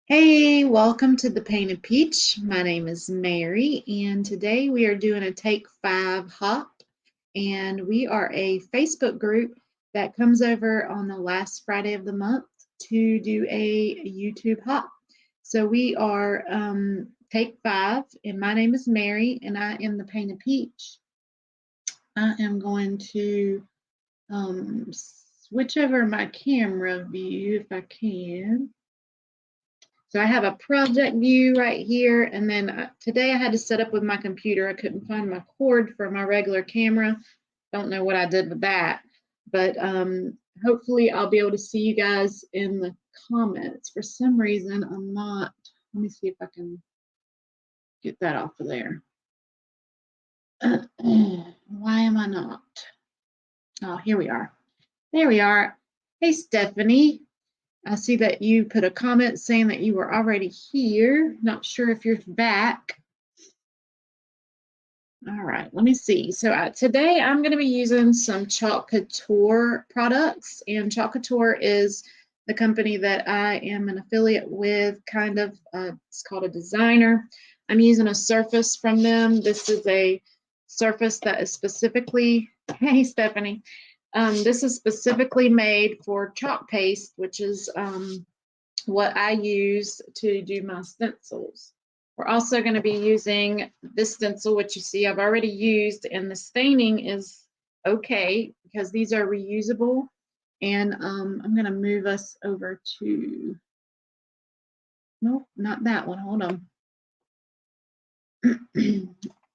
Hey, welcome to the Painted Peach. My name is Mary, and today we are doing a Take 5 hop. And we are a Facebook group that comes over on the last Friday of the month to do a YouTube hop. So we are Take 5, and my name is Mary, and I am the Painted Peach. I am going to switch over my camera view if I can. So I have a project view right here, and then today I had to set up with my computer. I couldn't find my cord for my regular camera. Don't know what I did with that, but hopefully I'll be able to see you guys in the comments. For some reason, I'm not. Let me see if I can get that off of there. Why am I not? Oh, here we are. There we are. Hey, Stephanie. I see that you put a comment saying that you were already here. Not sure if you're back. All right, let me see. So today I'm going to be using some Chalk Couture products, and Chalk Couture is the company that I am an affiliate with, kind of. It's called a designer. I'm using a surface from them. This is a surface that is specifically, hey Stephanie, this is specifically made for chalk paste, which is what I use to do my stencils. We're also going to be using this stencil, which you see I've already used, and the staining is okay because these are reusable. And I'm going to move us over to, nope, not that one. Hold on.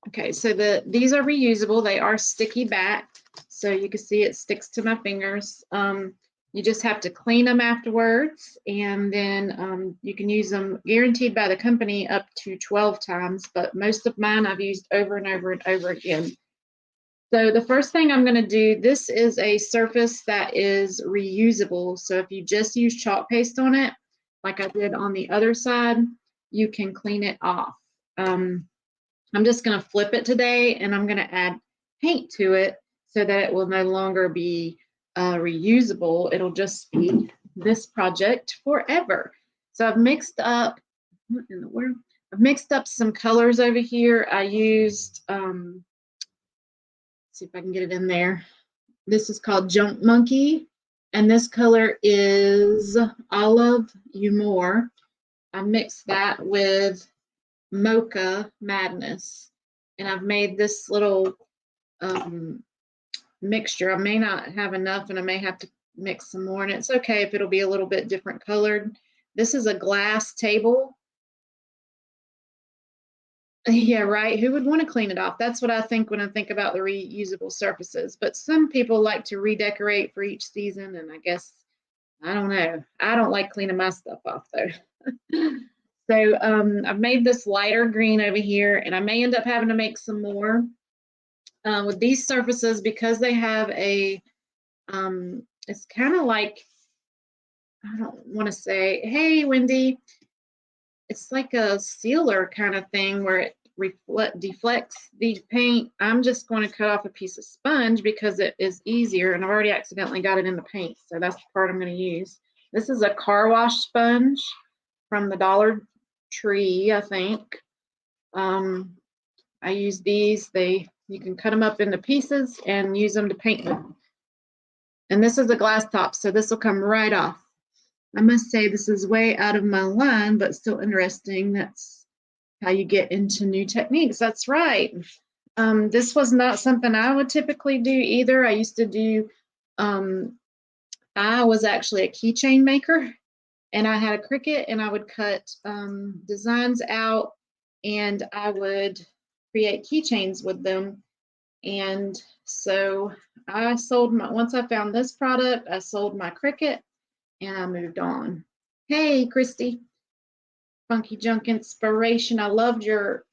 Okay, so these are reusable. They are sticky back, so you can see it sticks to my fingers. You just have to clean them afterwards, and then you can use them guaranteed by the company up to 12 times, but most of mine I've used over and over and over again. So the first thing I'm going to do, this is a surface that is reusable. So if you just use chalk paste on it, like I did on the other side, you can clean it off. I'm just going to flip it today, and I'm going to add paint to it so that it will no longer be reusable. It'll just be this project forever. So I've mixed up, what in the world? I've mixed up some colors over here. I used, let's see if I can get it in there. This is called Junk Monkey, and this color is Olive Umore. I mixed that with Mocha Madness, and I've made this little mixture. I may not have enough, and I may have to mix some more, and it's okay if it'll be a little bit different colored. This is a glass table. Yeah, right. Who would want to clean it off? That's what I think when I think about the reusable surfaces. But some people like to redecorate for each season, and I guess, I don't know. I don't like cleaning my stuff off though. So I've made this lighter green over here, and I may end up having to make some more. With these surfaces, because they have a, it's kind of like, I don't want to say, hey, Wendy, it's like a sealer kind of thing where it deflects the paint. I'm just going to cut off a piece of sponge because it is easier, and I've already accidentally got it in the paint, so that's the part I'm going to use. This is a car wash sponge from the Dollar Tree, I think. I use these. You can cut them up into pieces and use them to paint with. And this is a glass top, so this will come right off. I must say this is way out of my line, but still interesting. That's how you get into new techniques. That's right. This was not something I would typically do either. I used to do, I was actually a keychain maker, and I had a Cricut, and I would cut designs out, and I would create keychains with them. And so I sold once I found this product, I sold my Cricut, and I moved on. Hey, Christy, Funky Junk Inspiration. I loved your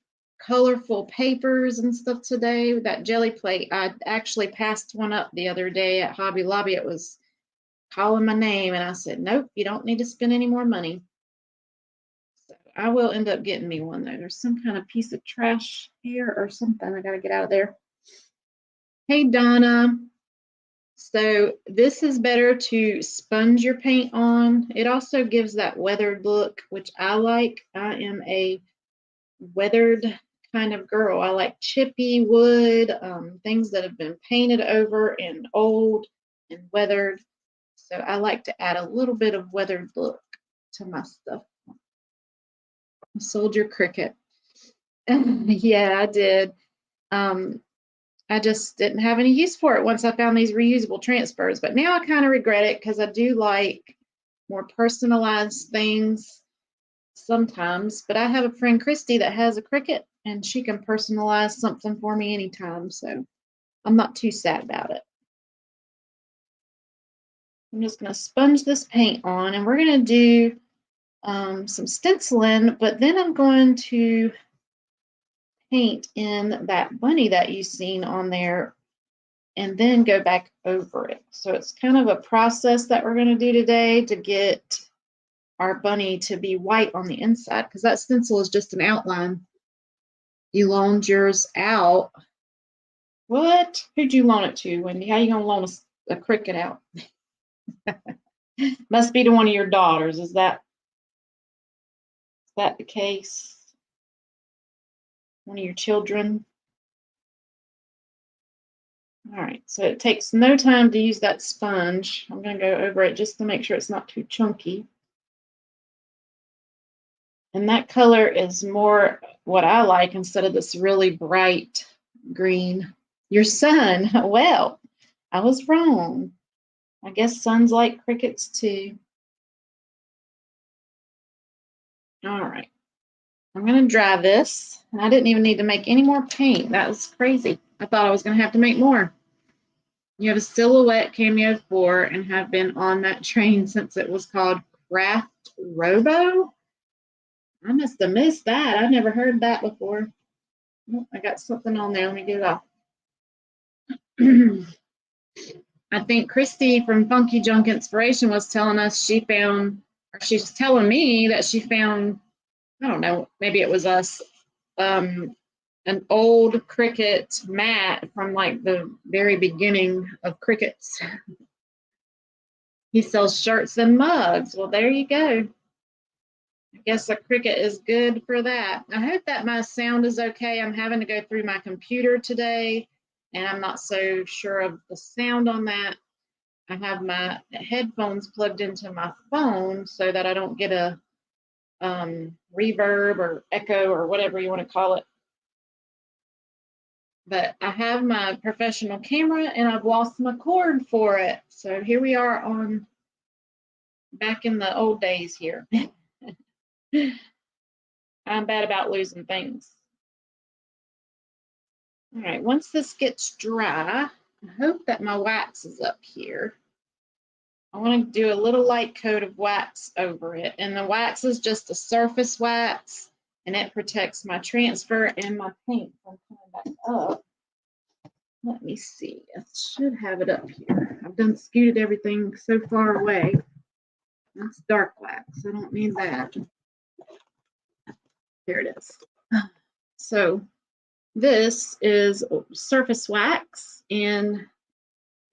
colorful papers and stuff today. That jelly plate, I actually passed one up the other day at Hobby Lobby. It was calling my name, and I said, nope, you don't need to spend any more money. So I will end up getting me one, though. There's some kind of piece of trash here or something I got to get out of there. Hey, Donna. So this is better to sponge your paint on. It also gives that weathered look, which I like. I am a weathered kind of girl. I like chippy wood, things that have been painted over and old and weathered. So I like to add a little bit of weathered look to my stuff. Soldier cricket. Yeah, I did. I just didn't have any use for it once I found these reusable transfers. But now I kind of regret it because I do like more personalized things sometimes. But I have a friend, Christy, that has a Cricut, and she can personalize something for me anytime. So I'm not too sad about it. I'm just going to sponge this paint on, and we're going to do some stenciling, but then I'm going to paint in that bunny that you've seen on there and then go back over it. So it's kind of a process that we're going to do today to get our bunny to be white on the inside, because that stencil is just an outline. You loaned yours out. What? Who'd you loan it to, Wendy? How you going to loan a Cricut out? Must be to one of your daughters. Is that the case? One of your children? All right, so it takes no time to use that sponge. I'm going to go over it just to make sure it's not too chunky. And that color is more what I like instead of this really bright green. Your son, well, I was wrong. I guess sons like crickets too. All right, I'm going to dry this. And I didn't even need to make any more paint. That was crazy. I thought I was going to have to make more. You have a silhouette Cameo 4 and have been on that train since it was called Craft Robo. I must have missed that. I never heard that before. Oh, I got something on there. Let me get it off. I think Christy from Funky Junk Inspiration was telling us she found, or she's telling me that she found, I don't know, maybe it was us, an old Cricut mat from like the very beginning of Cricuts. He sells shirts and mugs. Well, there you go. I guess a Cricut is good for that. I hope that my sound is okay. I'm having to go through my computer today, and I'm not so sure of the sound on that. I have my headphones plugged into my phone so that I don't get a reverb or echo or whatever you want to call it. But I have my professional camera and I've lost my cord for it. So here we are on back in the old days here. I'm bad about losing things. All right, once this gets dry, I hope that my wax is up here. I want to do a little light coat of wax over it. And the wax is just a surface wax, and it protects my transfer and my paint from coming back up. Let me see. I should have it up here. I've done scooted everything so far away. That's dark wax. I don't need that. There it is. So this is surface wax, and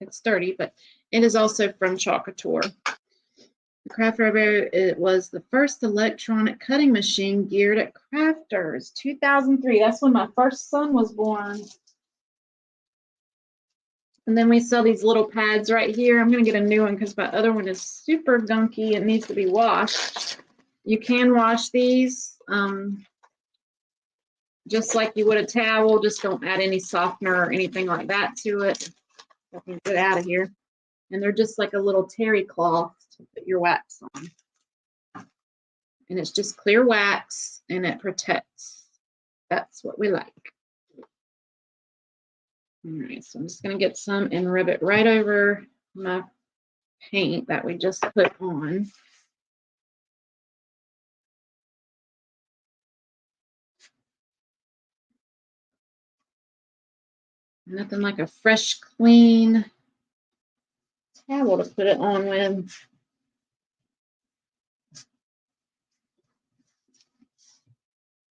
it's dirty, but it is also from Chalkator. The Craft Robo, it was the first electronic cutting machine geared at crafters. 2003. That's when my first son was born. And then we sell these little pads right here. I'm going to get a new one because my other one is super gunky and needs to be washed. You can wash these just like you would a towel. Just don't add any softener or anything like that to it. I can get out of here. And they're just like a little terry cloth to put your wax on. And it's just clear wax and it protects. That's what we like. All right, so I'm just going to get some and rub it right over my paint that we just put on. Nothing like a fresh, clean towel to put it on with.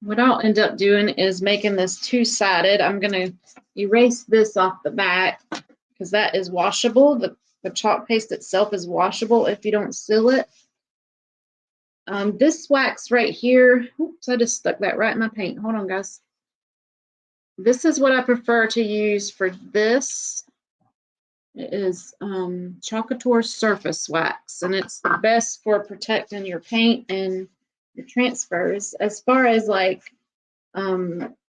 What I'll end up doing is making this two-sided. I'm going to erase this off the back because that is washable. The chalk paste itself is washable if you don't seal it. This wax right here, oops, I just stuck that right in my paint. Hold on, guys. This is what I prefer to use for this. It is Cottontail surface wax, and it's the best for protecting your paint and your transfers. As far as like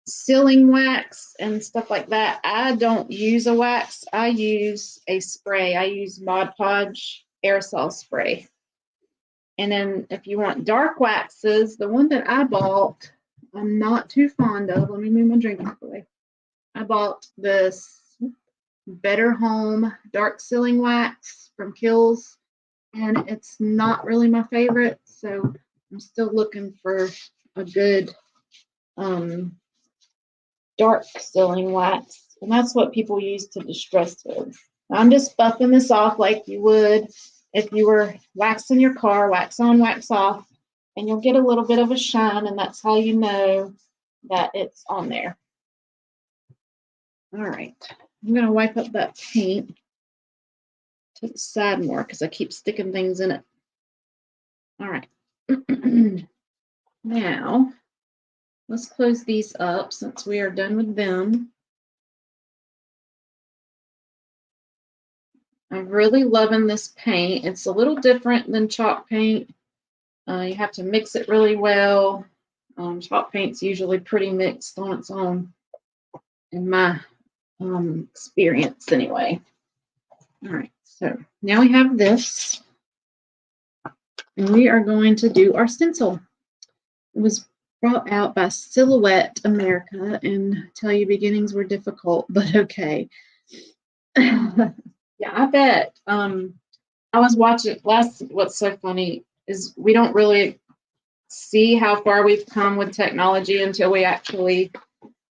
sealing wax and stuff like that, I don't use a wax. I use a spray. I use Mod Podge aerosol spray. And then if you want dark waxes, the one that I bought, I'm not too fond of. Let me move my drink away. I bought this Better Home dark sealing wax from Kills, and it's not really my favorite, so I'm still looking for a good dark sealing wax, and that's what people use to distress with. I'm just buffing this off like you would if you were waxing your car, wax on, wax off, and you'll get a little bit of a shine, and that's how you know that it's on there. All right, I'm going to wipe up that paint to the side more because I keep sticking things in it. All right. Now, let's close these up since we are done with them. I'm really loving this paint. It's a little different than chalk paint. You have to mix it really well. Chalk paint's usually pretty mixed on its own, in my experience anyway. All right, so now we have this, and we are going to do our stencil. It was brought out by Silhouette America, and tell you beginnings were difficult, but okay. Yeah, I bet. I was watching what's so funny is we don't really see how far we've come with technology until we actually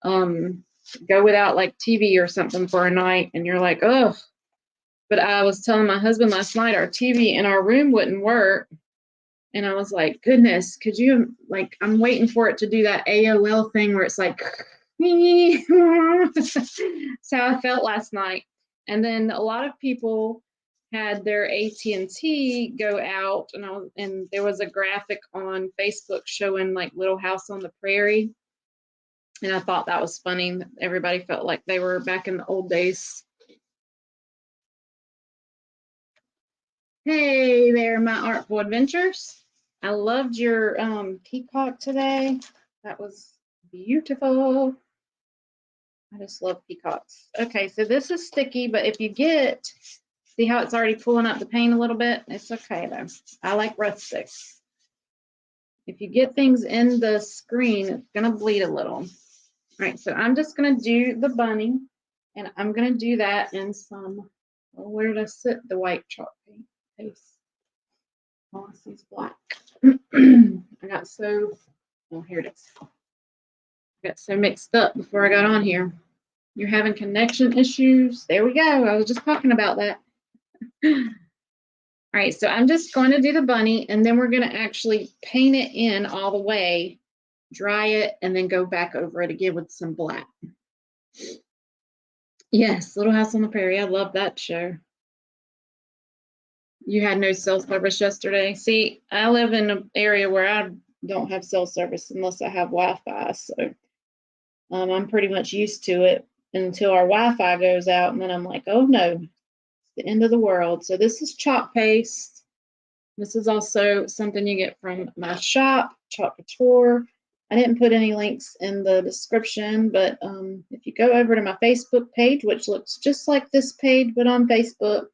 go without like TV or something for a night, and you're like, oh. But I was telling my husband last night our TV in our room wouldn't work, and I was like, goodness, could you, like, I'm waiting for it to do that AOL thing where it's like, that's how I felt last night. And then a lot of people had their AT&T go out, and there was a graphic on Facebook showing like Little House on the Prairie. And I thought that was funny. Everybody felt like they were back in the old days. Hey there, my artful adventures. I loved your peacock today. That was beautiful. I just love peacocks. Okay, so this is sticky, but if you get, see how it's already pulling up the paint a little bit? It's okay though. I like rustics. If you get things in the screen, it's gonna bleed a little. All right, so I'm just gonna do the bunny, and I'm gonna do that in some, well, where did I sit the white chalk paste? Oh, I see it's black. I got so, oh, here it is. I got so mixed up before I got on here. You're having connection issues. There we go. I was just talking about that. All right, so I'm just going to do the bunny, and then we're going to actually paint it in all the way, dry it, and then go back over it again with some black. Yes, Little House on the Prairie. I love that show. You had no cell service yesterday. See, I live in an area where I don't have cell service unless I have Wi-Fi, so I'm pretty much used to it until our Wi-Fi goes out, and then I'm like, oh no, it's the end of the world. So this is chalk paste. This is also something you get from my shop, Chalk Couture. I didn't put any links in the description, but if you go over to my Facebook page, which looks just like this page, but on Facebook,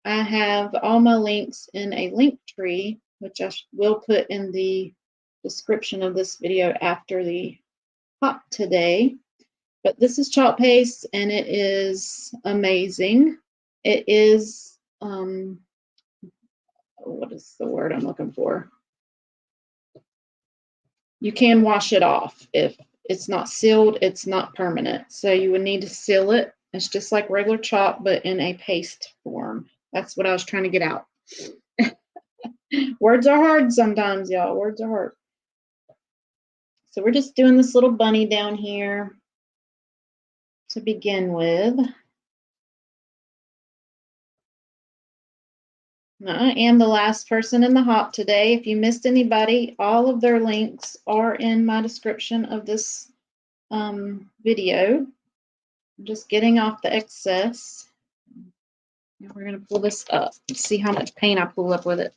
I have all my links in a link tree, which I will put in the description of this video after the pop today. But this is chalk paste, and it is amazing. It is, what is the word I'm looking for? You can wash it off. If it's not sealed, it's not permanent. So you would need to seal it. It's just like regular chalk, but in a paste form. That's what I was trying to get out. Words are hard sometimes, y'all. Words are hard. So we're just doing this little bunny down here to begin with. I am the last person in the hop today. If you missed anybody, all of their links are in my description of this video. I'm just getting off the excess. And we're going to pull this up and see how much paint I pull up with it.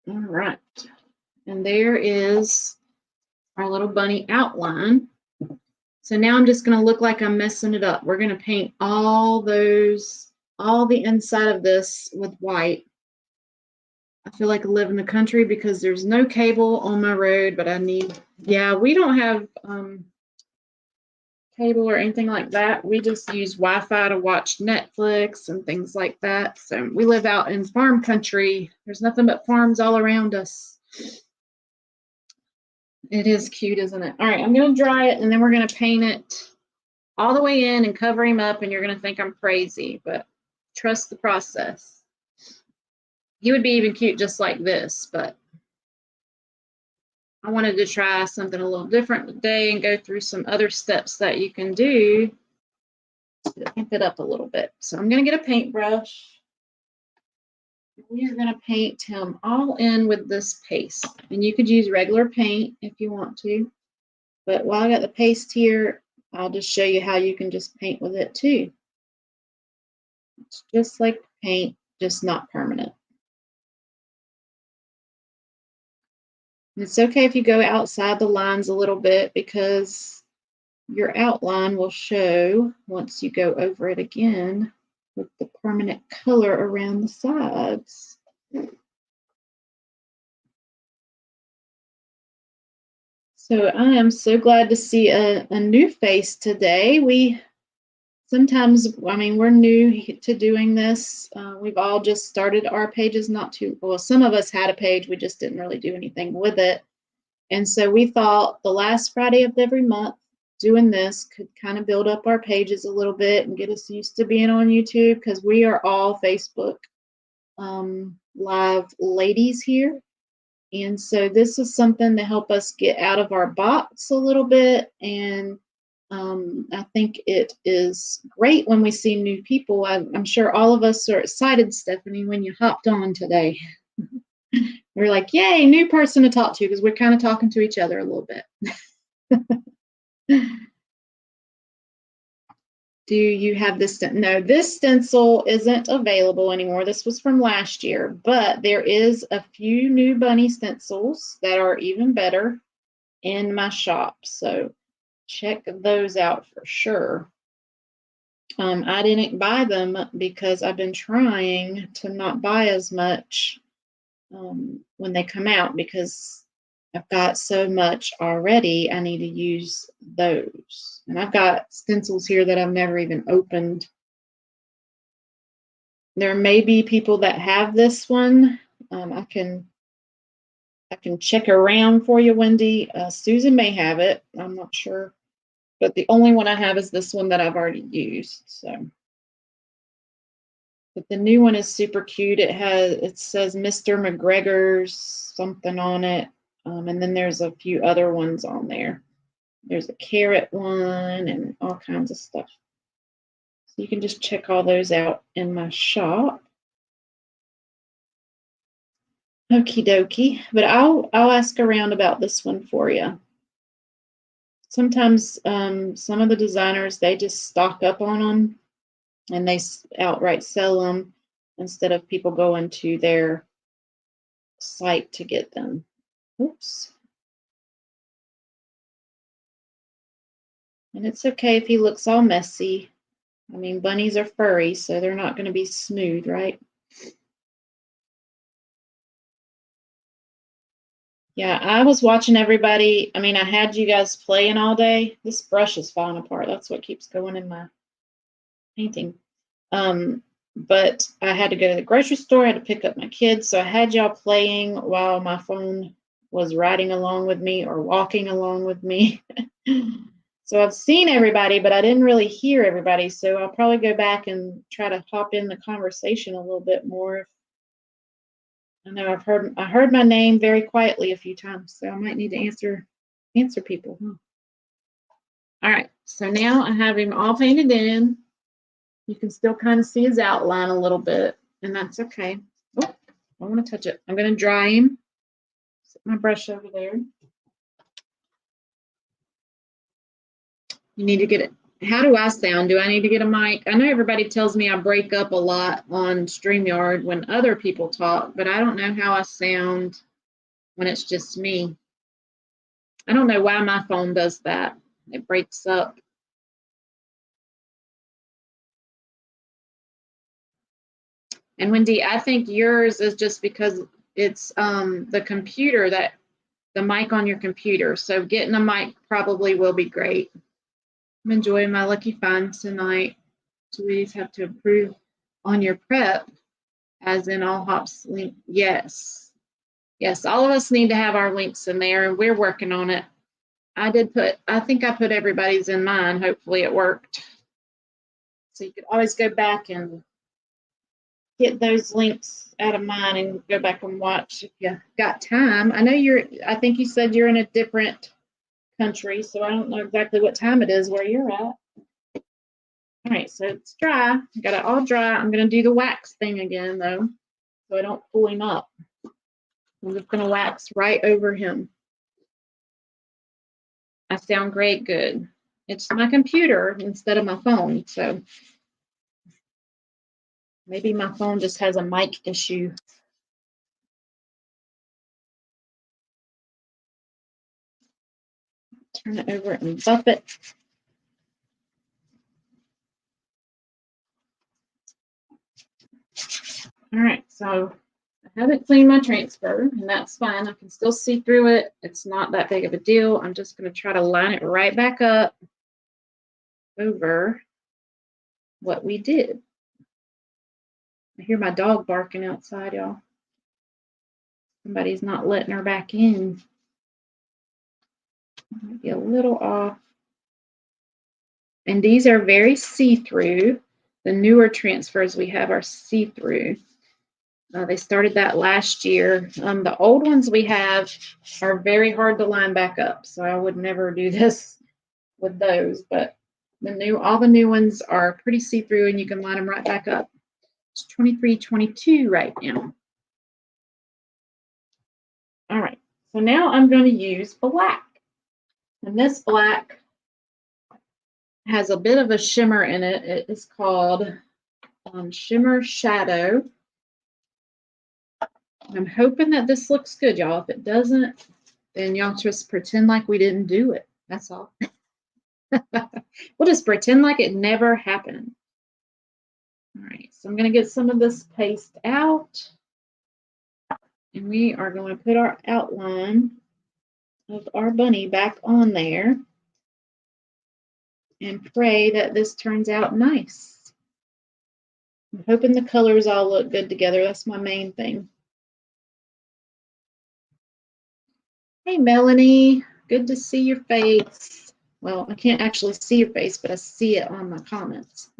All right. And there is our little bunny outline. So now I'm just going to look like I'm messing it up. We're going to paint all the inside of this with white. I feel like I live in the country because there's no cable on my road, but yeah, we don't have cable or anything like that. We just use Wi-Fi to watch Netflix and things like that. So we live out in farm country. There's nothing but farms all around us. It is cute, isn't it? All right, I'm going to dry it, and then we're going to paint it all the way in and cover him up, and you're going to think I'm crazy, but trust the process. He would be even cute just like this, but I wanted to try something a little different today and go through some other steps that you can do to amp it up a little bit. So I'm going to get a paintbrush. We are going to paint him all in with this paste. And you could use regular paint if you want to. But while I got the paste here, I'll just show you how you can just paint with it too. It's just like paint, just not permanent. It's okay if you go outside the lines a little bit because your outline will show once you go over it again with the permanent color around the sides. So I am so glad to see a new face today. We're new to doing this. We've all just started our pages some of us had a page, we just didn't really do anything with it. And so we thought the last Friday of every month doing this could kind of build up our pages a little bit and get us used to being on YouTube, because we are all Facebook live ladies here. And so this is something to help us get out of our box a little bit. And I think it is great when we see new people. I'm sure all of us are excited, Stephanie, when you hopped on today. We're like, yay, new person to talk to, because we're kind of talking to each other a little bit. Do you have this? No, this stencil isn't available anymore. This was from last year, but there is a few new bunny stencils that are even better in my shop. So check those out for sure. I didn't buy them because I've been trying to not buy as much when they come out, because I've got so much already. I need to use those. And I've got stencils here that I've never even opened. There may be people that have this one. I can check around for you, Wendy. Susan may have it. I'm not sure. But the only one I have is this one that I've already used. So, but the new one is super cute. It says Mr. McGregor's something on it. And then there's a few other ones on there. There's a carrot one and all kinds of stuff. So you can just check all those out in my shop. Okie dokie. But I'll ask around about this one for you. Sometimes some of the designers, they just stock up on them and they outright sell them instead of people going to their site to get them. Oops. And it's okay if he looks all messy. I mean, bunnies are furry, so they're not going to be smooth, right? Yeah, I was watching everybody. I mean, I had you guys playing all day. This brush is falling apart. That's what keeps going in my painting. But I had to go to the grocery store. I had to pick up my kids. So I had y'all playing while my phone was riding along with me or walking along with me. So I've seen everybody, but I didn't really hear everybody. So I'll probably go back and try to hop in the conversation a little bit more. I know I heard my name very quietly a few times, so I might need to answer people. All right, so now I have him all painted in. You can still kind of see his outline a little bit, and that's okay. Oh, I don't want to touch it. I'm going to dry him. Set my brush over there. You need to get it. How do I sound? Do I need to get a mic? I know everybody tells me I break up a lot on StreamYard when other people talk, but I don't know how I sound when it's just me. I don't know why my phone does that. It breaks up. And Wendy, I think yours is just because it's the computer, that the mic on your computer. So getting a mic probably will be great. I'm enjoying my lucky finds tonight. Do we have to improve on your prep, as in all hops link? Yes. Yes, all of us need to have our links in there, and we're working on it. I think I put everybody's in mine. Hopefully it worked. So you could always go back and get those links out of mine and go back and watch if you got time. I know I think you said you're in a different country, so I don't know exactly what time it is where you're at. All right, so it's dry. I got it all dry. I'm going to do the wax thing again, though, so I don't pull him up. I'm just going to wax right over him. I sound great, good. It's my computer instead of my phone, so maybe my phone just has a mic issue. Turn it over and buff it. All right, so I haven't cleaned my transfer, and that's fine. I can still see through it. It's not that big of a deal. I'm just going to try to line it right back up over what we did. I hear my dog barking outside, y'all. Somebody's not letting her back in. Might be a little off. And these are very see-through. The newer transfers we have are see-through. They started that last year. The old ones we have are very hard to line back up, so I would never do this with those. But all the new ones are pretty see-through, and you can line them right back up. It's 23.22 right now. All right, so now I'm going to use black, and this black has a bit of a shimmer in it. It is called Shimmer Shadow. I'm hoping that this looks good, y'all. If it doesn't, then y'all just pretend like we didn't do it. That's all. We'll just pretend like it never happened. All right, so I'm going to get some of this paste out. And we are going to put our outline of our bunny back on there and pray that this turns out nice. I'm hoping the colors all look good together. That's my main thing. Hey, Melanie, good to see your face. Well, I can't actually see your face, but I see it on my comments.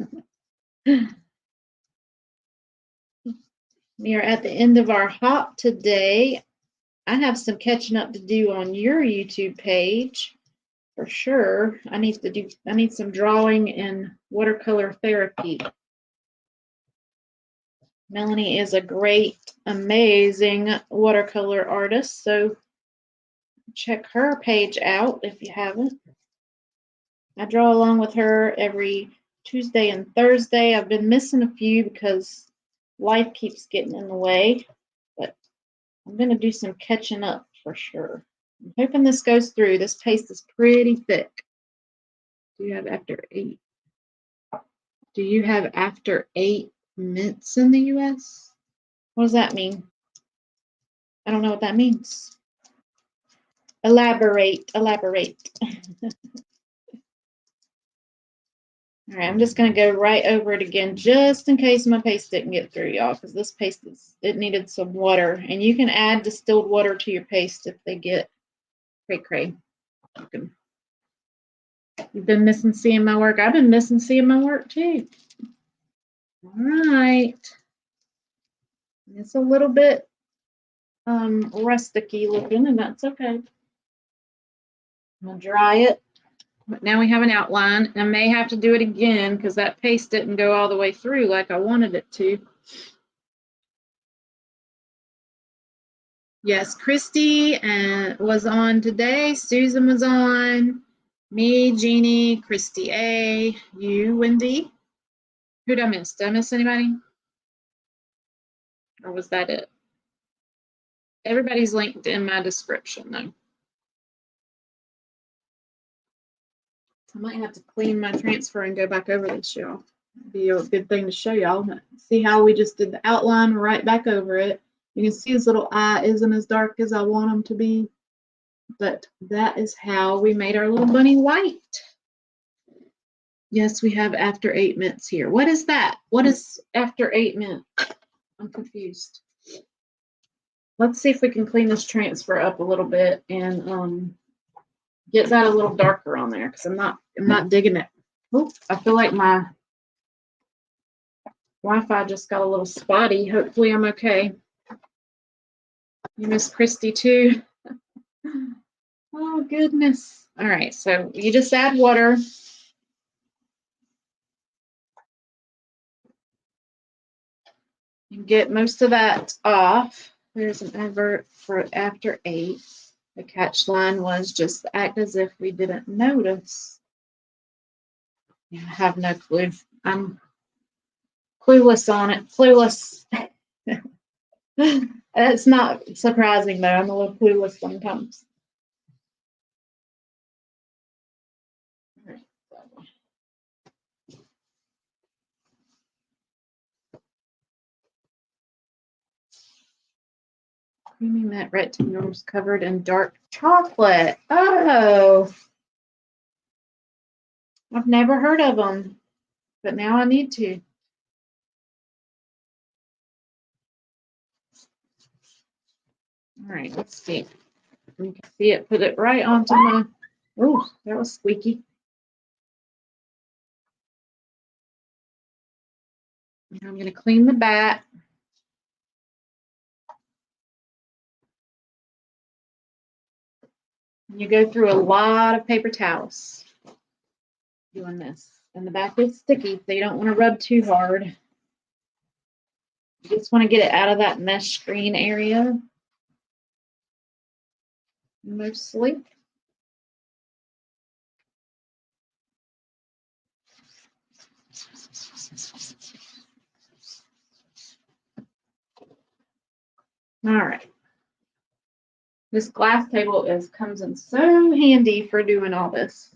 We are at the end of our hop today. I have some catching up to do on your YouTube page for sure. I need some drawing and watercolor therapy. Melanie is a great, amazing watercolor artist, so check her page out if you haven't. I draw along with her every Tuesday and Thursday. I've been missing a few because life keeps getting in the way, but I'm going to do some catching up for sure. I'm hoping this goes through. This paste is pretty thick. Do you have after 8? Do you have after 8 mints in the US? What does that mean? I don't know what that means. Elaborate. All right, I'm just going to go right over it again just in case my paste didn't get through, y'all, because this paste, it needed some water. And you can add distilled water to your paste if they get cray-cray. You've been missing seeing my work. I've been missing seeing my work too. All right. It's a little bit rusticy looking, and that's okay. I'm going to dry it But now we have an outline. I may have to do it again because that paste didn't go all the way through like I wanted it to. Yes, Christy was on today. Susan was on. Me, Jeannie, Christy A, you, Wendy. Who'd I miss? Did I miss anybody? Or was that it? Everybody's linked in my description, though. I might have to clean my transfer and go back over this, y'all. Be a good thing to show y'all. See how we just did the outline right back over it. You can see his little eye isn't as dark as I want him to be. But that is how we made our little bunny white. Yes, we have after 8 minutes here. What is that? What is after 8 minutes? I'm confused. Let's see if we can clean this transfer up a little bit and get that a little darker on there because I'm not digging it. Oop, I feel like my Wi-Fi just got a little spotty. Hopefully I'm okay. You miss Christy too. Oh goodness. All right, so you just add water. You get most of that off. There's an advert for after 8. The catch line was just act as if we didn't notice. I have no clue. I'm clueless on it. Clueless. It's not surprising though. I'm a little clueless sometimes. Creaming that rectangle was covered in dark chocolate. Oh, I've never heard of them, but now I need to. All right, let's see. You can see it, put it right onto my, oh, that was squeaky. Now I'm going to clean the back. You go through a lot of paper towels doing this. And the back is sticky, so you don't want to rub too hard. You just want to get it out of that mesh screen area. Mostly. All right. This glass table comes in so handy for doing all this.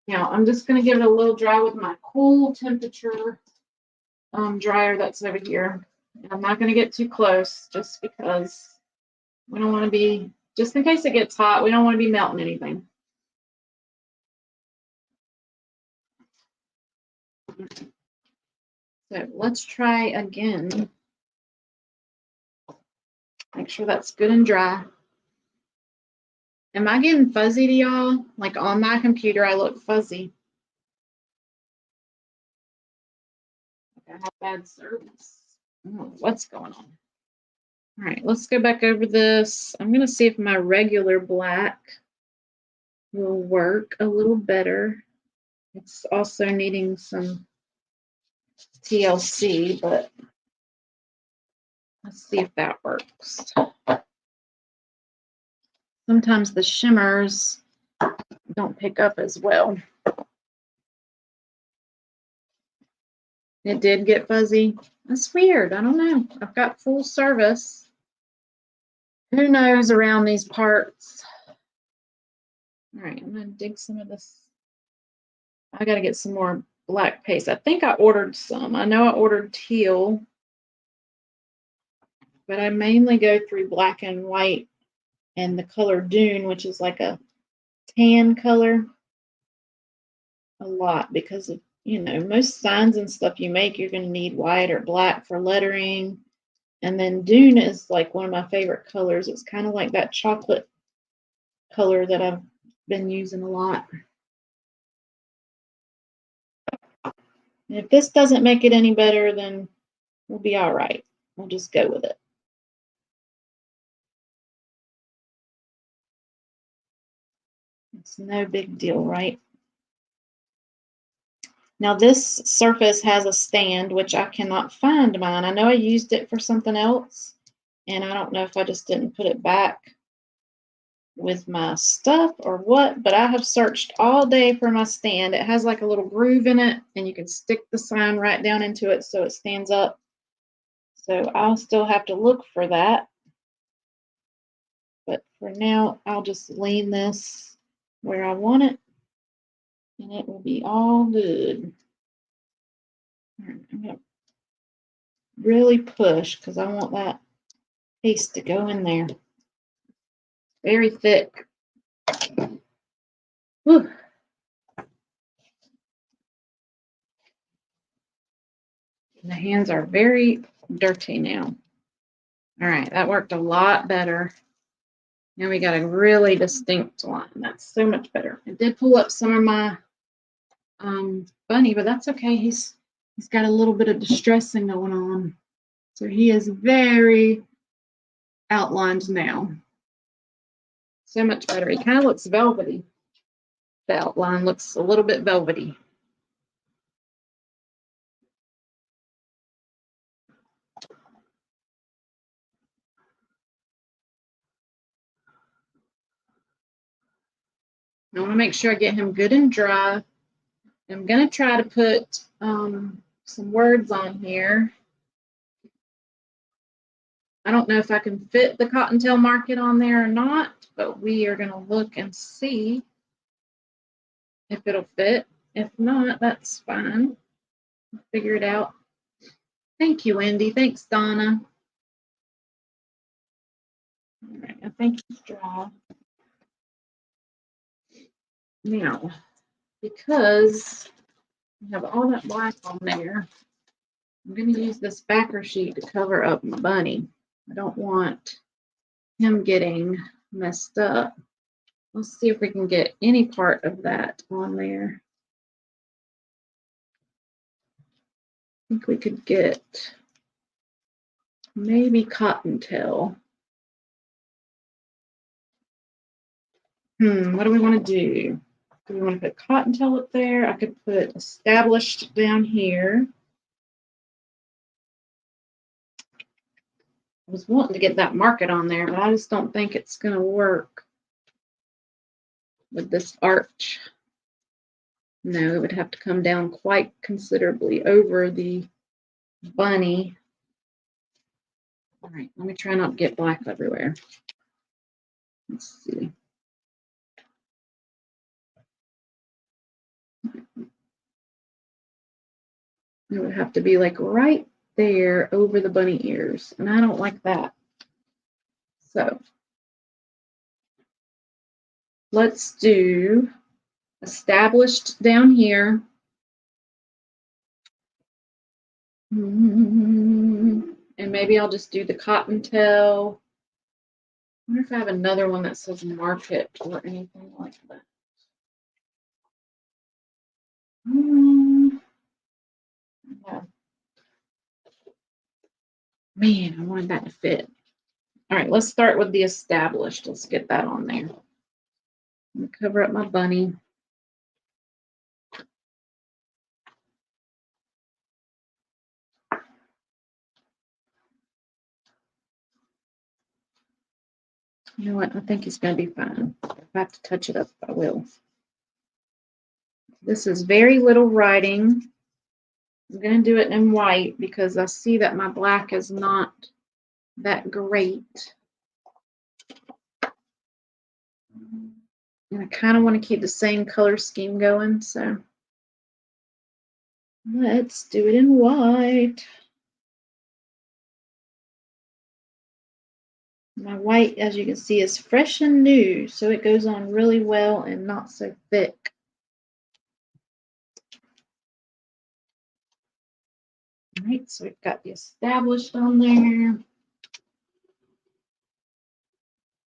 Now I'm just going to give it a little dry with my cool temperature dryer that's over here. And I'm not going to get too close just because we don't want to be, just in case it gets hot, we don't want to be melting anything. So let's try again. Make sure that's good and dry. Am I getting fuzzy to y'all? Like on my computer, I look fuzzy. I have bad service. I don't know what's going on. All right, let's go back over this. I'm going to see if my regular black will work a little better. It's also needing some TLC, but let's see if that works. Sometimes the shimmers don't pick up as well. It did get fuzzy. That's weird. I don't know. I've got full service. Who knows around these parts? All right, I'm going to dig some of this. I got to get some more black paste. I think I ordered some. I know I ordered teal, but I mainly go through black and white and the color Dune, which is like a tan color, a lot because of, you know, most signs and stuff you make, you're going to need white or black for lettering. And then Dune is like one of my favorite colors. It's kind of like that chocolate color that I've been using a lot. And if this doesn't make it any better, then we'll be all right. We'll just go with it. Let's It's no big deal, right? Now this surface has a stand, which I cannot find mine. I know I used it for something else, and I don't know if I just didn't put it back with my stuff or what, but I have searched all day for my stand. It has like a little groove in it, and you can stick the sign right down into it so it stands up. So I'll still have to look for that. But for now, I'll just lean this where I want it, and it will be all good. All right, I'm going to really push because I want that paste to go in there. Very thick. Whew. The hands are very dirty now. All right, that worked a lot better. Now we got a really distinct line. That's so much better. I did pull up some of my bunny, but that's okay. He's got a little bit of distressing going on. So he is very outlined now. So much better. He kind of looks velvety. The outline looks a little bit velvety. I want to make sure I get him good and dry. I'm going to try to put some words on here. I don't know if I can fit the Cottontail market on there or not, but we are going to look and see if it'll fit. If not, that's fine. We'll figure it out. Thank you, Wendy. Thanks, Donna. All right, I think it's dry. Now, because we have all that black on there, I'm going to use this backer sheet to cover up my bunny. I don't want him getting messed up. Let's see if we can get any part of that on there. I think we could get maybe Cottontail. What do we want to do? Do we want to put Cottontail up there? I could put Established down here. I was wanting to get that market on there, but I just don't think it's going to work with this arch. No, it would have to come down quite considerably over the bunny. All right, let me try not to get black everywhere. Let's see. It would have to be like right there over the bunny ears, and I don't like that. So let's do Established down here. And maybe I'll just do the Cottontail. I wonder if I have another one that says Market or anything like that. Yeah. Man, I wanted that to fit. All right, let's start with the Established. Let's get that on there. I'm gonna cover up my bunny. You know what? I think it's going to be fine. If I have to touch it up, I will. This is very little writing. I'm going to do it in white because I see that my black is not that great. And I kind of want to keep the same color scheme going, so let's do it in white. My white, as you can see, is fresh and new, so it goes on really well and not so thick. All right, so we've got the Established on there.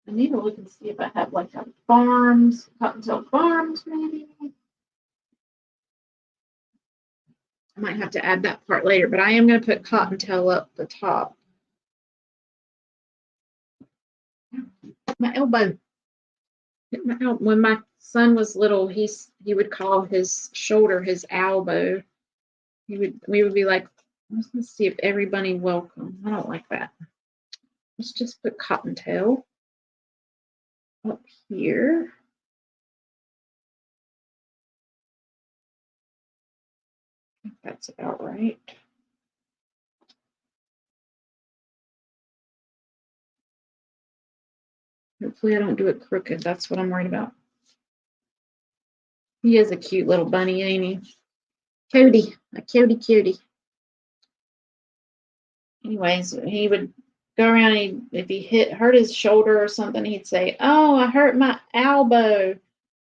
I need to look and see if I have like a Farms, Cottontail Farms, maybe. I might have to add that part later, but I am going to put Cottontail up the top. My elbow. Hit my elbow when my son was little, he would call his shoulder his elbow. We would be like, let's see if everybody welcome. I don't like that. Let's just put Cottontail up here. I think that's about right. Hopefully I don't do it crooked. That's what I'm worried about. He is a cute little bunny, ain't he? Cody, a cutie. Anyways, he would go around, if he hurt his shoulder or something, he'd say, "Oh, I hurt my elbow."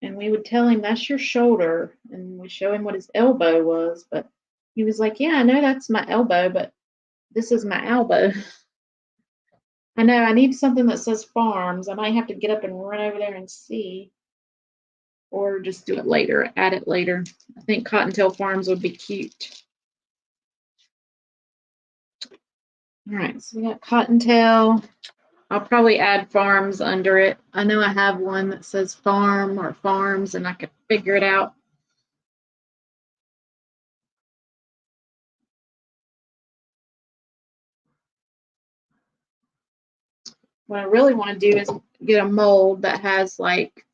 And we would tell him, "That's your shoulder." And we show him what his elbow was. But he was like, "Yeah, I know that's my elbow, but this is my elbow." I know, I need something that says farms. I might have to get up and run over there and see. Or just do it later, add it later. I think Cottontail Farms would be cute. All right, so we got Cottontail. I'll probably add farms under it. I know I have one that says farm or farms, and I could figure it out. What I really want to do is get a mold that has like,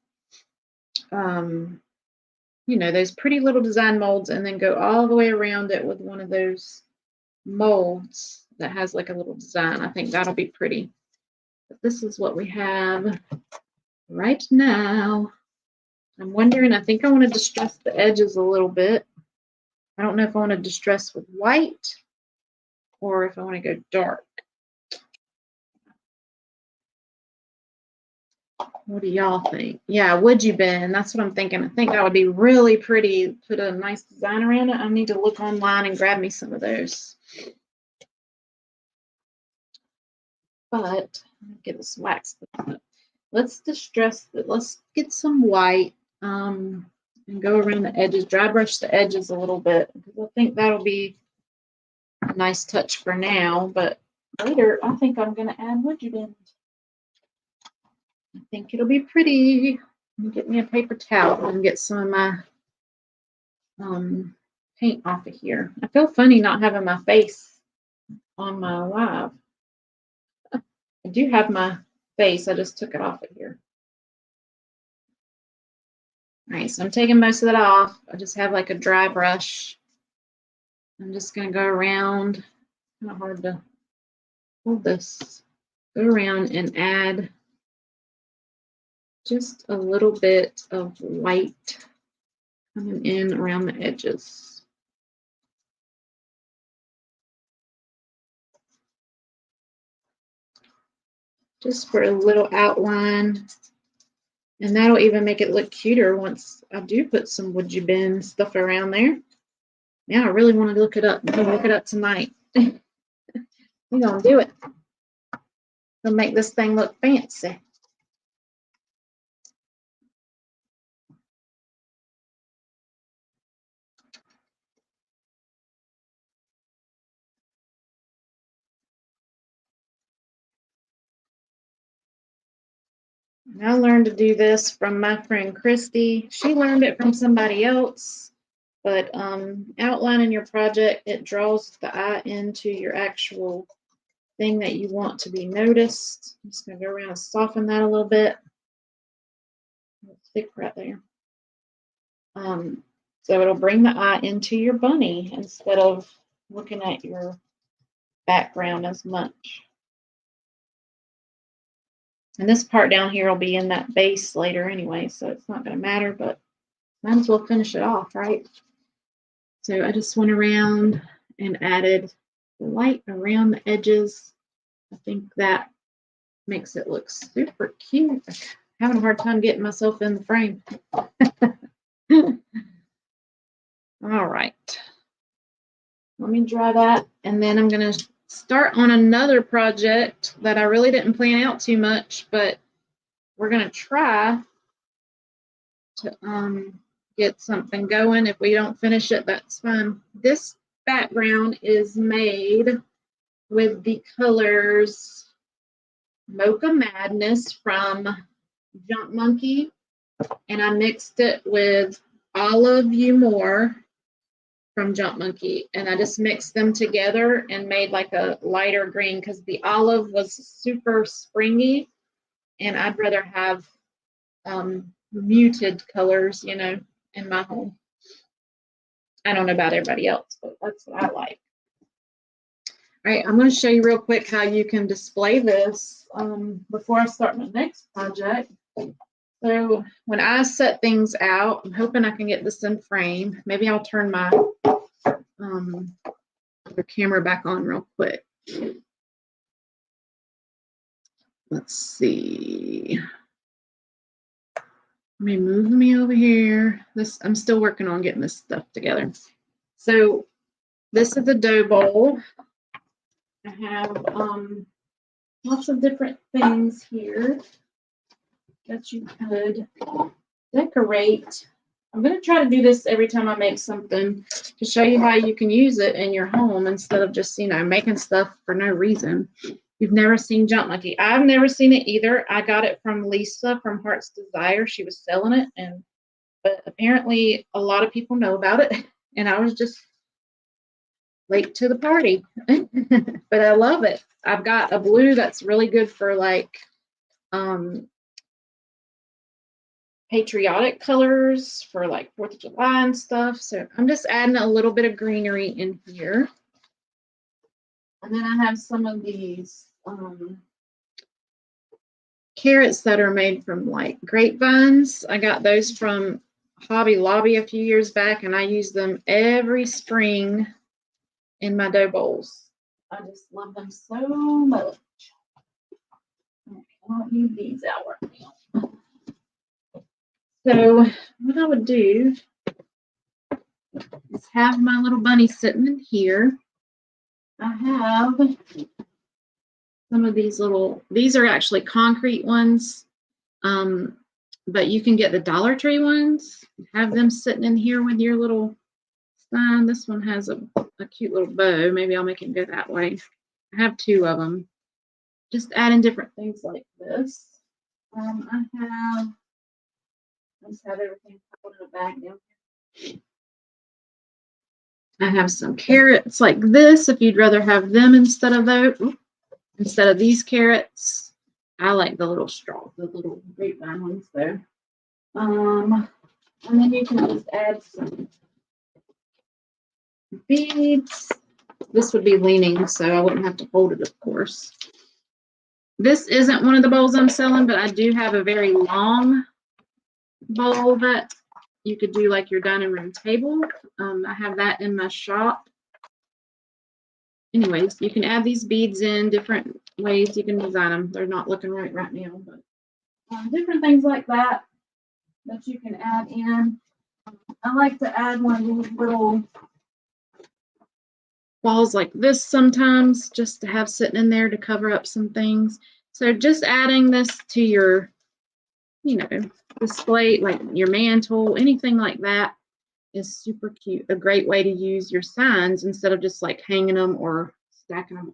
you know, those pretty little design molds, and then go all the way around it with one of those molds that has like a little design. I think that'll be pretty. But this is what we have right now. I'm wondering, I think I want to distress the edges a little bit. I don't know if I want to distress with white or if I want to go dark. What do y'all think? Yeah, would you, Ben? That's what I'm thinking. I think that would be really pretty. Put a nice design around it. I need to look online and grab me some of those. But get this wax. Let's distress it. Let's get some white and go around the edges. Dry brush the edges a little bit because I think that'll be a nice touch for now. But later, I think I'm going to add wood bend. I think it'll be pretty. Get me a paper towel and get some of my paint off of here. I feel funny not having my face on my live. I do have my face. I just took it off of here. All right, so I'm taking most of that off. I just have like a dry brush. I'm just going to go around. Kind of hard to hold this. Go around and add just a little bit of white coming in around the edges. Just for a little outline. And that'll even make it look cuter once I do put some would you bend stuff around there. Now I really want to look it up. I'm going to look it up tonight. We're going to do it. We'll make this thing look fancy. I learned to do this from my friend Christy. She learned it from somebody else, but outlining your project, it draws the eye into your actual thing that you want to be noticed. I'm just going to go around and soften that a little bit. It's thick right there. So it'll bring the eye into your bunny instead of looking at your background as much. And this part down here will be in that base later anyway, so it's not going to matter, but might as well finish it off, right? So I just went around and added the light around the edges. I think that makes it look super cute. I'm having a hard time getting myself in the frame. All right. Let me dry that, and then I'm going to start on another project that I really didn't plan out too much, but we're going to try to get something going. If we don't finish it, that's fine. This background is made with the colors Mocha Madness from Jump Monkey. and I mixed it with Olive You More from Jump Monkey, and I just mixed them together and made like a lighter green because the olive was super springy, and I'd rather have muted colors, you know, in my home. I don't know about everybody else, but that's what I like. All right, I'm going to show you real quick how you can display this before I start my next project. So when I set things out, I'm hoping I can get this in frame. Maybe I'll turn my camera back on real quick. Let's see. Let me move me over here. I'm still working on getting this stuff together. So this is a dough bowl. I have lots of different things here that you could decorate. I'm going to try to do this every time I make something to show you how you can use it in your home instead of just, you know, making stuff for no reason. You've never seen Jump Monkey. I've never seen it either. I got it from Lisa from Heart's Desire. She was selling it, but apparently a lot of people know about it, and I was just late to the party. But I love it. I've got a blue that's really good for like patriotic colors for like 4th of July and stuff. So I'm just adding a little bit of greenery in here. And then I have some of these carrots that are made from like grapevines. I got those from Hobby Lobby a few years back, and I use them every spring in my dough bowls. I just love them so much. I'll leave these out right now. So what I would do is have my little bunny sitting in here. I have some of these these are actually concrete ones, but you can get the Dollar Tree ones. Have them sitting in here with your little sign. This one has a cute little bow. Maybe I'll make it go that way. I have 2 of them. Just adding different things like this. I just have everything put in a bag down here. I have some carrots like this. If you'd rather have them instead of these carrots, I like the little grapevine ones there. And then you can just add some beads. This would be leaning, so I wouldn't have to hold it, of course. This isn't one of the bowls I'm selling, but I do have a very long bowl that you could do like your dining room table. I have that in my shop. Anyways, you can add these beads in different ways. You can design them. They're not looking right now, but different things like that you can add in. I like to add one of these little balls like this sometimes, just to have sitting in there to cover up some things. So just adding this to your, you know, display, like your mantle, anything like that is super cute. A great way to use your signs instead of just like hanging them or stacking them.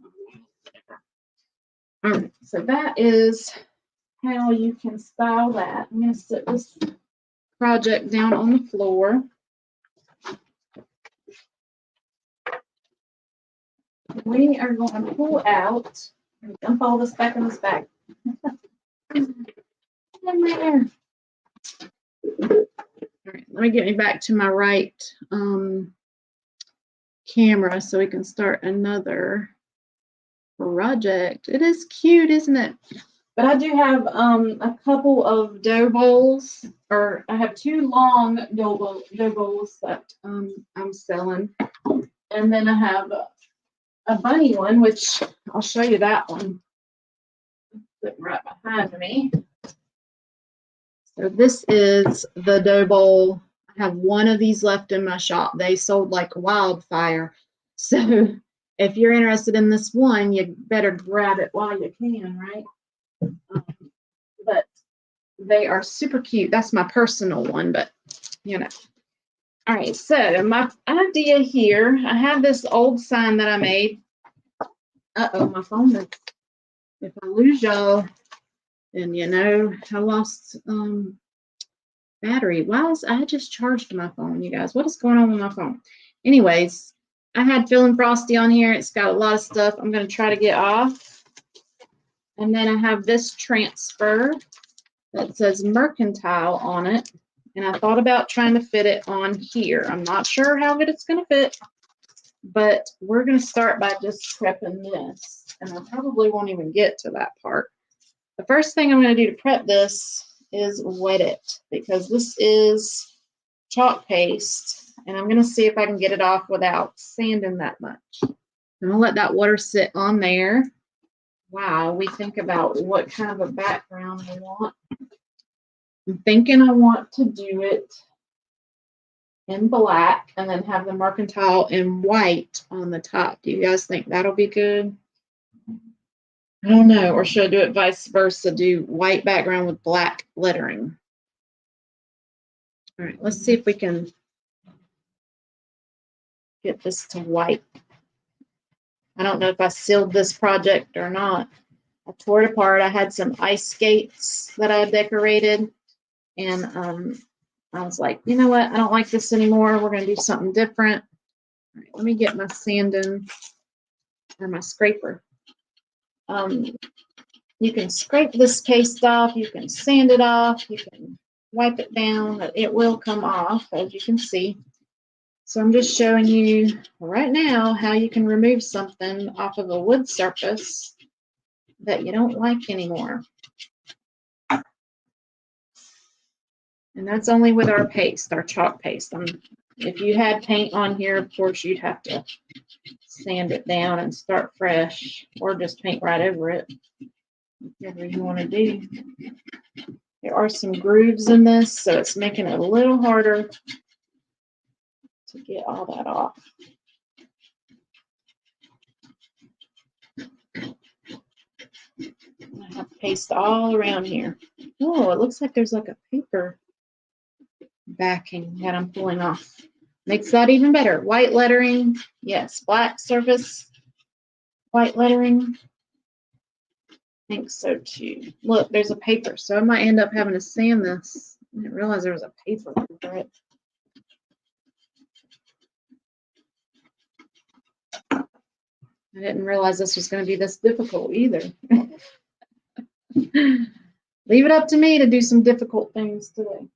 All right, so that is how you can style that. I'm going to set this project down on the floor. We are going to pull out, dump all this back in this bag. In there. All right, let me get me back to my right camera so we can start another project. It is cute, isn't it? But I do have a couple of dough bowls, or I have 2 long dough bowls that I'm selling. And then I have a bunny one, which I'll show you that one. Sitting right behind me. So this is the dough bowl. I have one of these left in my shop. They sold like wildfire. So if you're interested in this one, you better grab it while you can, right? But they are super cute. That's my personal one, but you know. All right, so my idea here, I have this old sign that I made. Uh-oh, my phone is, if I lose y'all, then you know I lost battery. I just charged my phone, you guys. What is going on with my phone? Anyways, I had Feeling Frosty on here. It's got a lot of stuff I'm going to try to get off. And then I have this transfer that says Mercantile on it. And I thought about trying to fit it on here. I'm not sure how good it's going to fit, but we're going to start by just prepping this. And I probably won't even get to that part. The first thing I'm going to do to prep this is wet it, because this is chalk paste, and I'm going to see if I can get it off without sanding that much. I'm going to let that water sit on there while we think about what kind of a background we want. I'm thinking I want to do it in black and then have the Mercantile in white on the top. Do you guys think that'll be good? I don't know. Or should I do it vice versa? Do white background with black lettering. All right, let's see if we can get this to white. I don't know if I sealed this project or not. I tore it apart. I had some ice skates that I decorated. And I was like, you know what? I don't like this anymore. We're going to do something different. All right, let me get my sanding or my scraper. You can scrape this paste off. You can sand it off. You can wipe it down. It will come off, as you can see. So I'm just showing you right now how you can remove something off of a wood surface that you don't like anymore. And that's only with our paste, our chalk paste. If you had paint on here, of course, you'd have to sand it down and start fresh, or just paint right over it, whatever you want to do. There are some grooves in this, so it's making it a little harder to get all that off. I have paste all around here. Oh, it looks like there's like a paper backing that I'm pulling off. Makes that even better. White lettering, yes. Black surface, white lettering. I think so too. Look, there's a paper, so I might end up having to sand this. I didn't realize there was a paper over it. I didn't realize this was going to be this difficult either. Leave it up to me to do some difficult things today.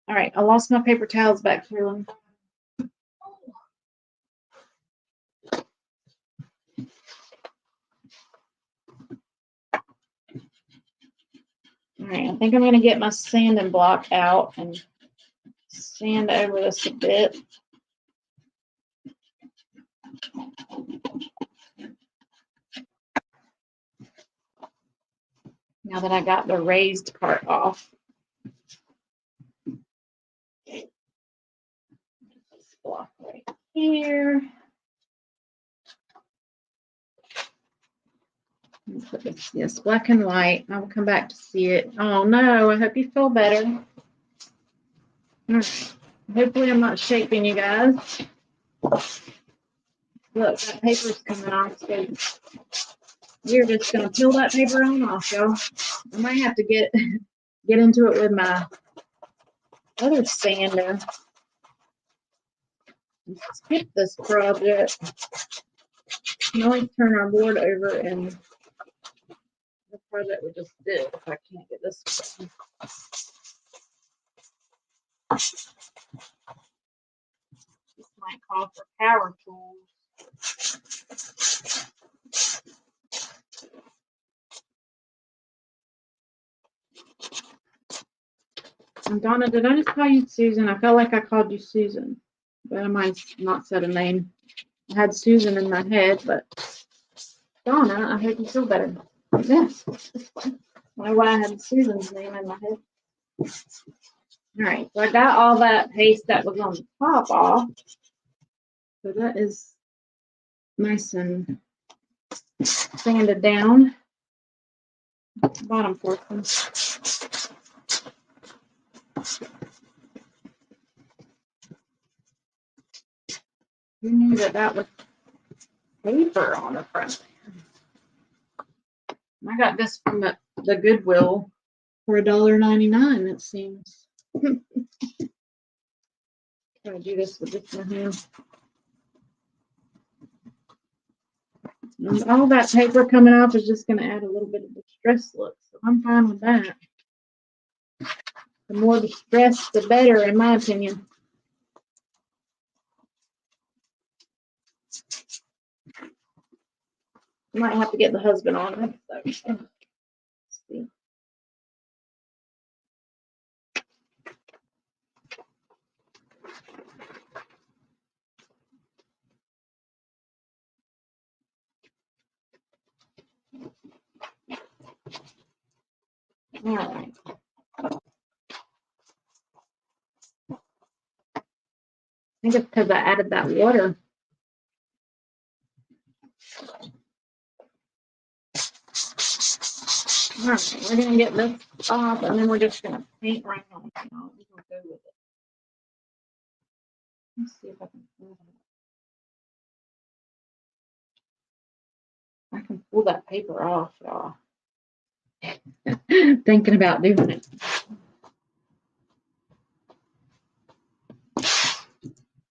All right, I lost my paper towels back here. All right, I think I'm going to get my sanding block out and sand over this a bit. Now that I got the raised part off. This block right here. Put this, yes, black and white. I will come back to see it. Oh no, I hope you feel better. All right. Hopefully I'm not shaping you guys. Look, that paper's coming off. So we're just gonna peel that paper on off, y'all. I might have to get into it with my other sander. Skip this project. We can always turn our board over and the project we just did if I can't get this one. This might call for power tools. And Donna, did I just call you Susan? I felt like I called you Susan, but I might not said a name. I had Susan in my head, but Donna, I hope you feel better. Yes. I don't know why I had Susan's name in my head. All right, so I got all that paste that was on the top off. So that is nice and sanded down. Bottom portion. Who knew that was paper on the front? I got this from the Goodwill for $1.99, it seems. Try to do this with this one here. And all that paper coming off is just going to add a little bit of distress look, so I'm fine with that. The more distress, the better, in my opinion. Might have to get the husband on it. So. Let's see. All right. I think it's because I added that water. All right, we're going to get this off, and then we're just going to paint right on. We're going to go with it. Let's see if I can pull that. I can pull that paper off, y'all. Thinking about doing it.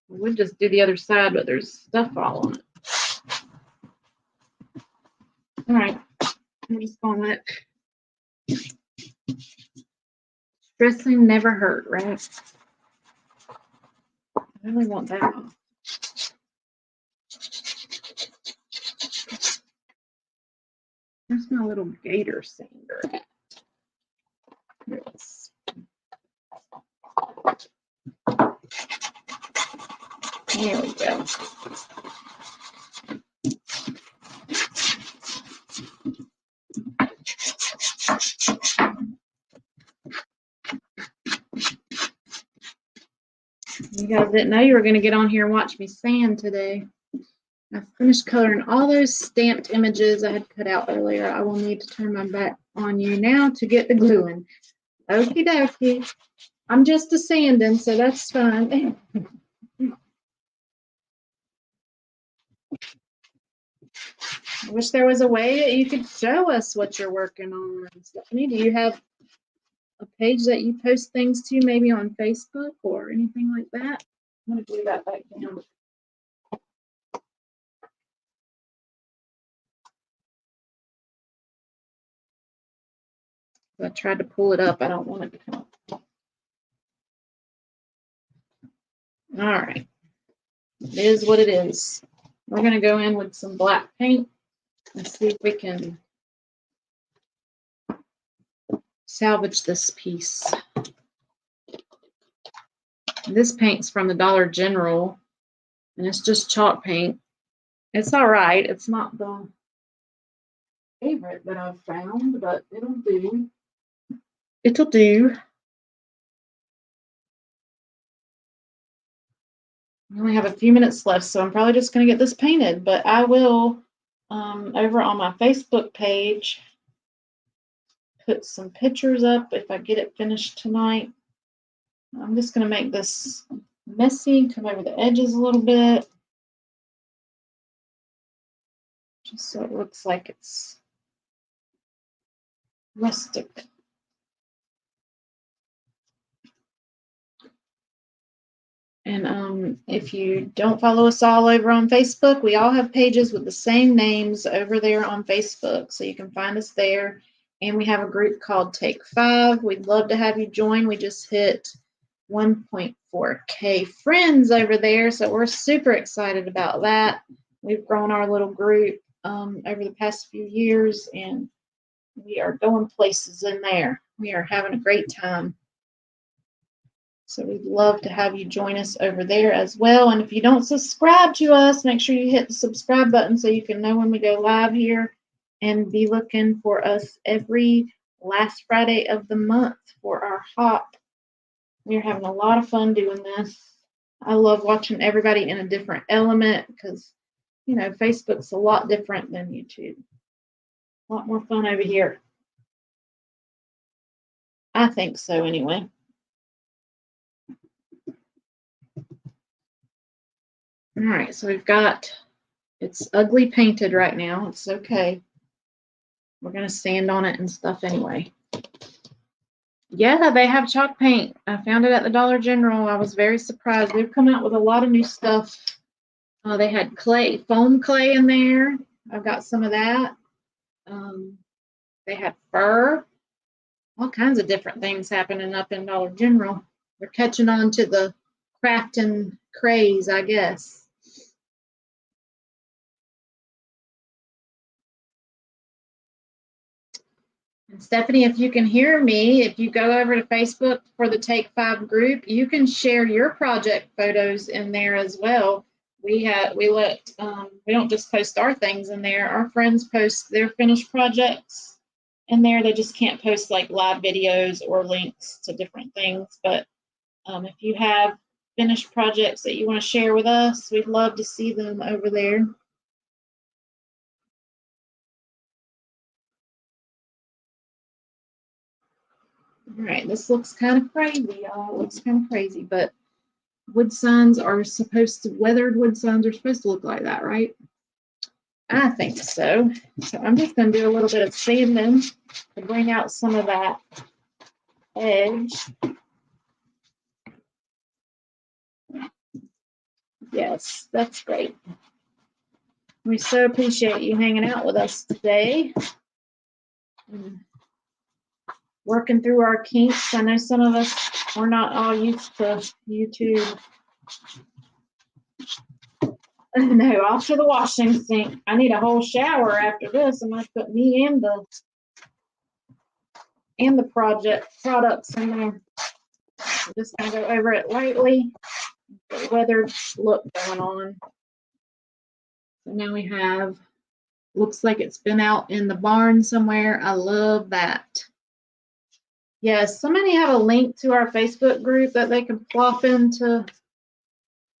We would just do the other side, but there's stuff all on it. All right, I'm just going to let stressing never hurt, right? I really want that off. Where's my little gator sander at? Here it is. There we go. You guys didn't know you were going to get on here and watch me sand today. I finished coloring all those stamped images I had cut out earlier. I will need to turn my back on you now to get the gluing. Okie dokie. I'm just a sanding, so that's fine. I wish there was a way that you could show us what you're working on. Stephanie, do you have a page that you post things to, maybe on Facebook or anything like that? I'm going to glue that back down. I tried to pull it up. I don't want it to come up. All right. It is what it is. We're going to go in with some black paint and see if we can salvage this piece. This paint's from the Dollar General, and it's just chalk paint. It's all right. It's not the favorite that I've found, but it'll do. It'll do. I only have a few minutes left, so I'm probably just going to get this painted, but I will, over on my Facebook page, put some pictures up if I get it finished tonight. I'm just going to make this messy, come over the edges a little bit, just so it looks like it's rustic. And if you don't follow us all over on Facebook, we all have pages with the same names over there on Facebook, so you can find us there. And we have a group called Take 5. We'd love to have you join. We just hit 1.4K friends over there, so we're super excited about that. We've grown our little group over the past few years, and we are going places in there. We are having a great time. So we'd love to have you join us over there as well. And if you don't subscribe to us, make sure you hit the subscribe button so you can know when we go live here, and be looking for us every last Friday of the month for our hop. We're having a lot of fun doing this. I love watching everybody in a different element because, you know, Facebook's a lot different than YouTube. A lot more fun over here. I think so anyway. All right, so we've got, it's ugly painted right now. It's okay. We're going to sand on it and stuff anyway. Yeah, they have chalk paint. I found it at the Dollar General. I was very surprised. They've come out with a lot of new stuff. They had clay, foam clay in there. I've got some of that. They had fur. All kinds of different things happening up in Dollar General. They're catching on to the crafting craze, I guess. And Stephanie, if you can hear me, if you go over to Facebook for the Take 5 group, you can share your project photos in there as well. We don't just post our things in there. Our friends post their finished projects in there. They just can't post like live videos or links to different things. But if you have finished projects that you want to share with us, we'd love to see them over there. All right, this looks kind of crazy, y'all. It looks kind of crazy, but wood signs are supposed to, weathered wood signs are supposed to look like that, right? I think so. So I'm just going to do a little bit of sanding to bring out some of that edge. Yes, that's great. We so appreciate you hanging out with us today. Working through our kinks. I know some of us, we're not all used to YouTube. No, off to the washing sink. I need a whole shower after this. I'm going to put me and the project products in there. I'm just going to go over it lightly. The weathered look going on. So now we have, looks like it's been out in the barn somewhere. I love that. Yes, somebody have a link to our Facebook group that they can plop into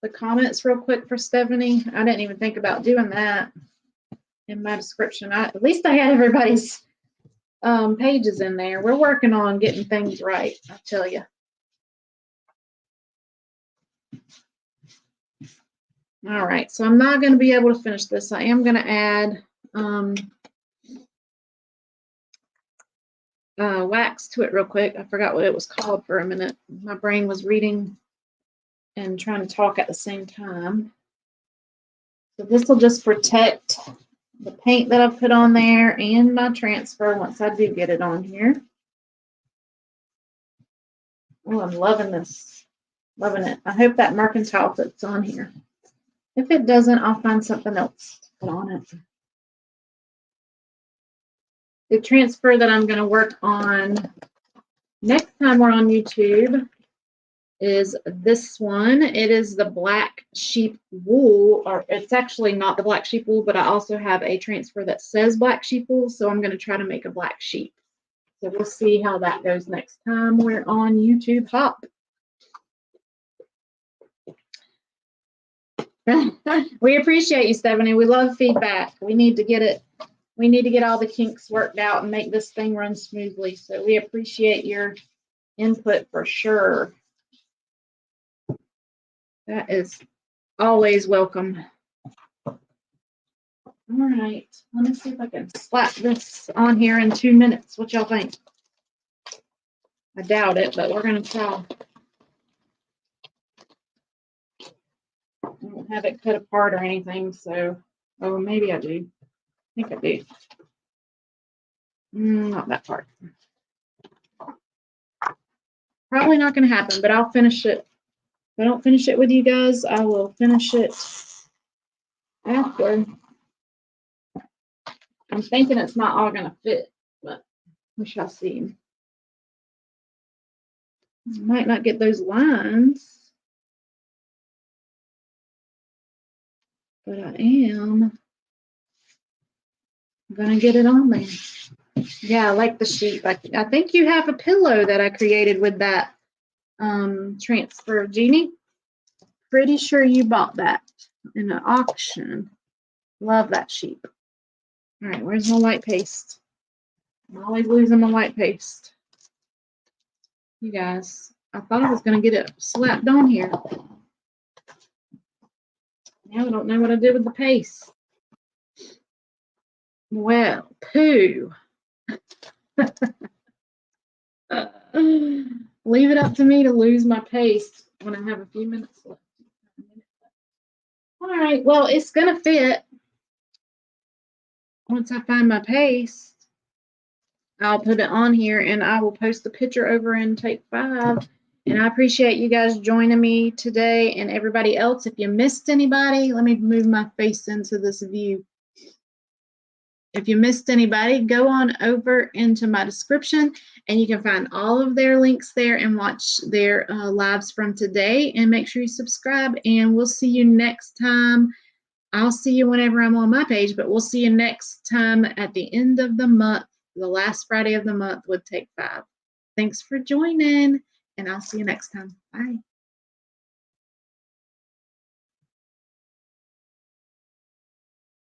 the comments real quick for Stephanie. I didn't even think about doing that in my description. At least I had everybody's pages in there. We're working on getting things right, I tell you. All right, so I'm not going to be able to finish this. I am going to add wax to it real quick. I forgot what it was called for a minute. My brain was reading and trying to talk at the same time. So this will just protect the paint that I've put on there and my transfer once I do get it on here. Oh, I'm loving this. Loving it. I hope that mercantile fits on here. If it doesn't, I'll find something else to put on it. The transfer that I'm going to work on next time we're on YouTube is this one. It is the black sheep wool, or it's actually not the black sheep wool, but I also have a transfer that says black sheep wool, so I'm going to try to make a black sheep. So we'll see how that goes next time we're on YouTube Hop. We appreciate you, Stephanie. We love feedback. We need to get it. We need to get all the kinks worked out and make this thing run smoothly. So we appreciate your input for sure. That is always welcome. All right, let me see if I can slap this on here in 2 minutes. What y'all think? I doubt it, but we're gonna try. I don't have it cut apart or anything, so, oh, maybe I do. I think I do. Not that part. Probably not gonna happen, but I'll finish it. If I don't finish it with you guys, I will finish it after. I'm thinking it's not all gonna fit, but we shall see. I might not get those lines, but I am gonna get it on there. Yeah, I like the sheep. I think you have a pillow that I created with that transfer, Jeannie. Pretty sure you bought that in an auction. Love that sheep. All right, where's my white paste? I'm always losing my white paste. You guys, I thought I was going to get it slapped on here. Now I don't know what I did with the paste. Well, poo. Leave it up to me to lose my paste when I have a few minutes left. All right, well, it's gonna fit once I find my paste. I'll put it on here and I will post the picture over in Take 5. And I appreciate you guys joining me today and everybody else. If you missed anybody, let me move my face into this view. If you missed anybody, go on over into my description and you can find all of their links there and watch their lives from today. And make sure you subscribe, and we'll see you next time. I'll see you whenever I'm on my page, but we'll see you next time at the end of the month, the last Friday of the month with Take 5. Thanks for joining, and I'll see you next time. Bye.